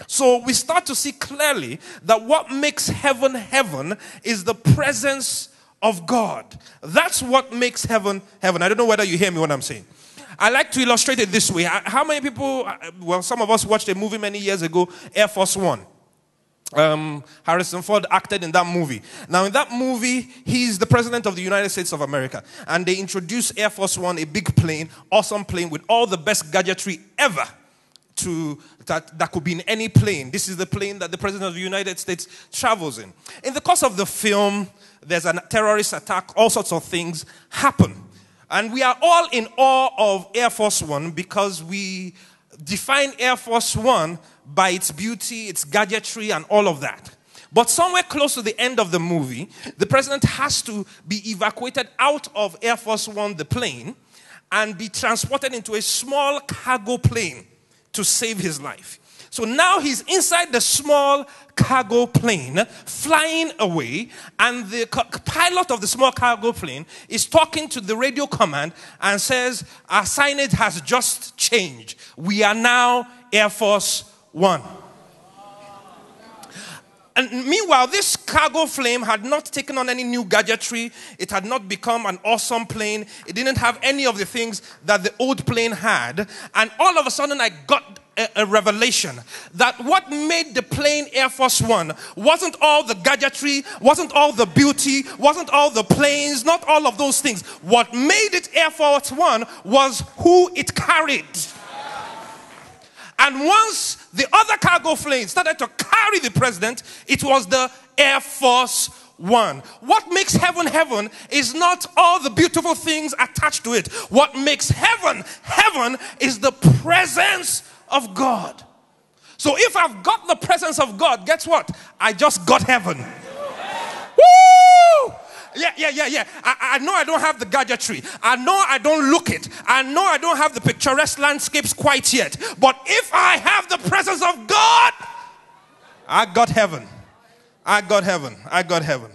So we start to see clearly that what makes heaven heaven is the presence of God. That's what makes heaven heaven. I don't know whether you hear me what I'm saying. I like to illustrate it this way. How many people, well, some of us watched a movie many years ago, Airforce One. Harrison Ford acted in that movie. Now in that movie, he's the president of the United States of America. And they introduced Air Force One, a big plane, awesome plane with all the best gadgetry ever that could be in any plane. This is the plane that the president of the United States travels in. In the course of the film, there's a terrorist attack, all sorts of things happen. And we are all in awe of Air Force One because we define Air Force One by its beauty, its gadgetry, and all of that. But somewhere close to the end of the movie, the president has to be evacuated out of Air Force One, the plane, and be transported into a small cargo plane to save his life. So now he's inside the small cargo plane, flying away, and the pilot of the small cargo plane is talking to the radio command and says, our signage has just changed. We are now Air Force One. And meanwhile, this cargo plane had not taken on any new gadgetry. It had not become an awesome plane. It didn't have any of the things that the old plane had. And all of a sudden, I got a revelation that what made the plane Air Force One wasn't all the gadgetry, wasn't all the beauty, wasn't all the planes, not all of those things. What made it Air Force One was who it carried. And once the other cargo plane started to carry the president, it was the Air Force One. What makes heaven heaven is not all the beautiful things attached to it. What makes heaven heaven is the presence of God. So if I've got the presence of God, guess what? I just got heaven. Woo! Yeah. I know I don't have the gadgetry. I know I don't look it. I know I don't have the picturesque landscapes quite yet. But if I have the presence of God, I got heaven. I got heaven. I got heaven.